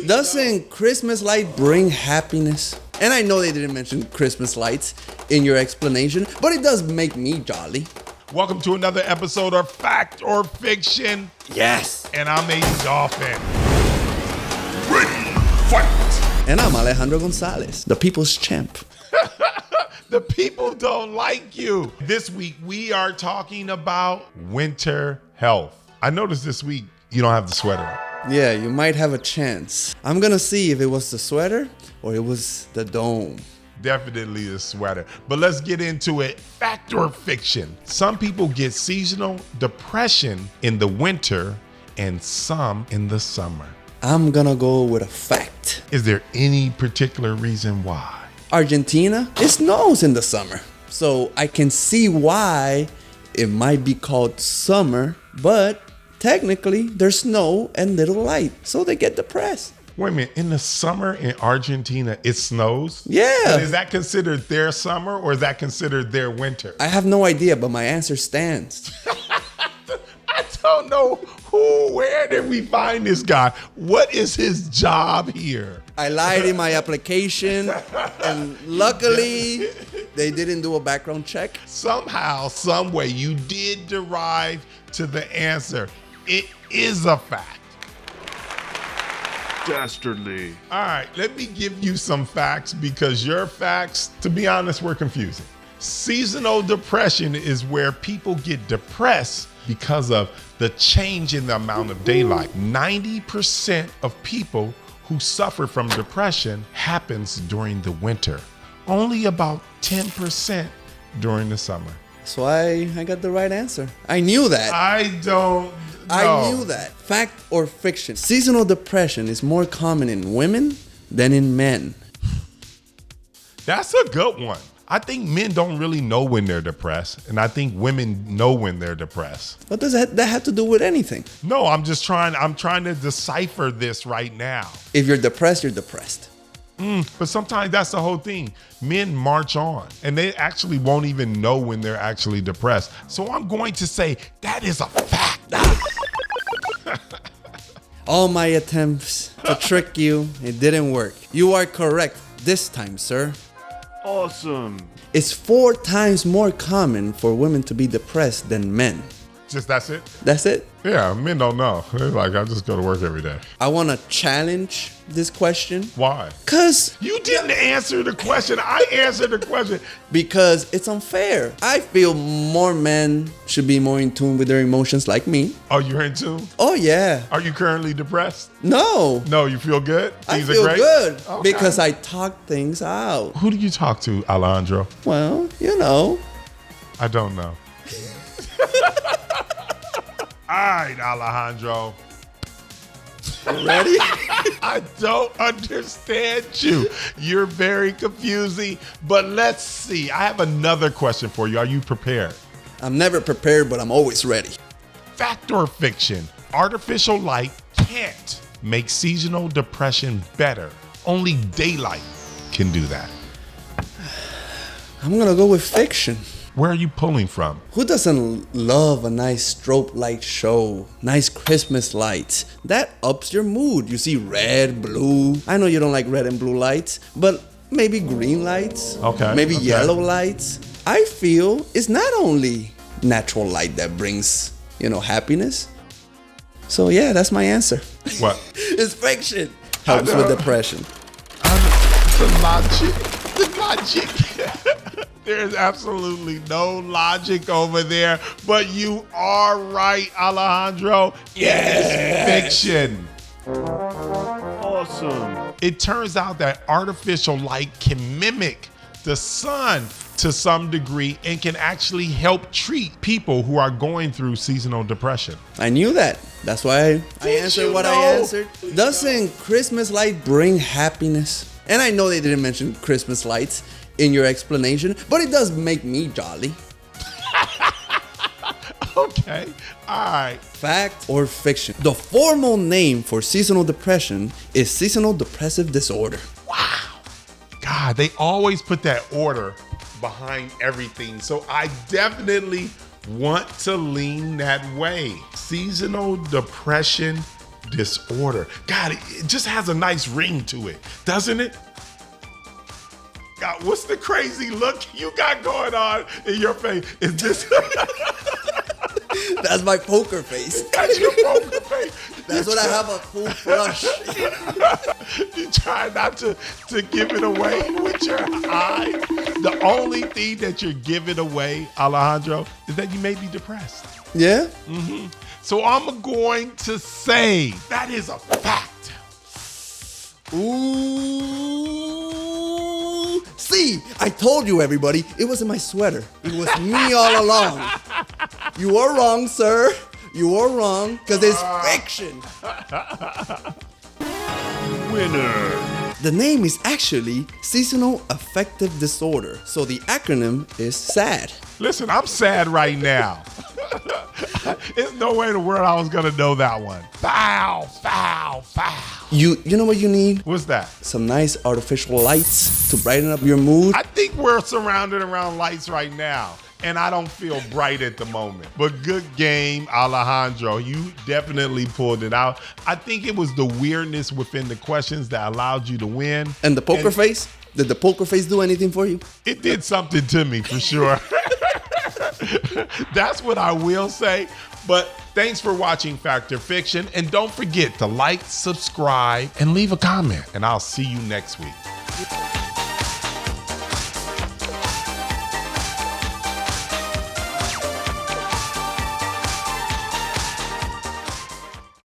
Doesn't Christmas light bring happiness? And I know they didn't mention Christmas lights in your explanation, but it does make me jolly. Welcome to another episode of Fact or Fiction. Yes. And I'm Aiden Dolphin. Ready, fight. And I'm Alejandro Gonzalez, the people's champ. The people don't like you. This week, we are talking about winter health. I noticed this week you don't have the sweater on. Yeah, you might have a chance. I'm gonna see if it was the sweater or it was the dome. Definitely a sweater. But let's get into it. Fact or fiction? Some people get seasonal depression in the winter and some in the summer. I'm gonna go with a fact. Is there any particular reason why? Argentina, it snows in the summer. So I can see why it might be called summer, but technically there's snow and little light. So they get depressed. Wait a minute, in the summer in Argentina, it snows? Yeah. And is that considered their summer or is that considered their winter? I have no idea, but my answer stands. I don't know where did we find this guy? What is his job here? I lied in my application, and luckily they didn't do a background check. Somehow, some way, you did derive to the answer. It is a fact. Dastardly. All right, let me give you some facts because your facts, to be honest, were confusing. Seasonal depression is where people get depressed because of the change in the amount of daylight. 90% of people who suffer from depression happens during the winter. Only about 10% during the summer. So I got the right answer. I knew that. I don't know. I knew that. Fact or fiction? Seasonal depression is more common in women than in men. That's a good one. I think men don't really know when they're depressed, and I think women know when they're depressed. What does that have to do with anything? No, I'm trying to decipher this right now. If you're depressed, you're depressed. But sometimes that's the whole thing. Men march on, and they actually won't even know when they're actually depressed. So I'm going to say that is a fact. All my attempts to trick you, it didn't work. You are correct this time, sir. Awesome. It's 4 times more common for women to be depressed than men. Just that's it? That's it. Yeah, men don't know. They're like, I just go to work every day. I want to challenge this question. Why? You didn't answer the question. I answered the question. Because it's unfair. I feel more men should be more in tune with their emotions like me. Oh, you're in tune? Oh, yeah. Are you currently depressed? No. No, you feel good? Things I feel are great? good Okay. because I talk things out. Who do you talk to, Alejandro? Well, you know. I don't know. All right, Alejandro. Ready? I don't understand you. You're very confusing, but let's see. I have another question for you. Are you prepared? I'm never prepared, but I'm always ready. Fact or fiction? Artificial light can't make seasonal depression better. Only daylight can do that. I'm going to go with fiction. Where are you pulling from? Who doesn't love a nice strobe light show? Nice Christmas lights. That ups your mood. You see red, blue. I know you don't like red and blue lights, but maybe green lights. Okay. Maybe yellow lights. I feel it's not only natural light that brings, happiness. So yeah, that's my answer. What? It's fiction. Helps with depression. The logic. There's absolutely no logic over there, but you are right, Alejandro. Yes. It's fiction. Awesome. It turns out that artificial light can mimic the sun to some degree and can actually help treat people who are going through seasonal depression. I knew that. That's why I answered what I answered. Doesn't Christmas light bring happiness? And I know they didn't mention Christmas lights in your explanation, but it does make me jolly. Okay, all right. Fact or fiction? The formal name for seasonal depression is Seasonal Depressive Disorder. Wow. God, they always put that order behind everything. So I definitely want to lean that way. Seasonal depression Disorder. God, it just has a nice ring to it, doesn't it? God, what's the crazy look you got going on in your face? Is this... That's my poker face. That's your poker face. That's when I have a full flush. You try not to give it away with your eye. The only thing that you're giving away, Alejandro, is that you may be depressed. Yeah? So I'm going to say that is a fact. Ooh. See, I told you, everybody, it wasn't my sweater. It was me all along. You are wrong, sir. You are wrong, because it's fiction. Winner. The name is actually Seasonal Affective Disorder, so the acronym is SAD. Listen, I'm sad right now. There's no way in the world I was going to know that one. Foul, foul, foul. You know what you need? What's that? Some nice artificial lights to brighten up your mood. I think we're surrounded around lights right now, and I don't feel bright at the moment. But good game, Alejandro. You definitely pulled it out. I think it was the weirdness within the questions that allowed you to win. And the poker face? Did the poker face do anything for you? It did something to me, for sure. That's what I will say. But thanks for watching Fact or Fiction. And don't forget to like, subscribe, and leave a comment. And I'll see you next week.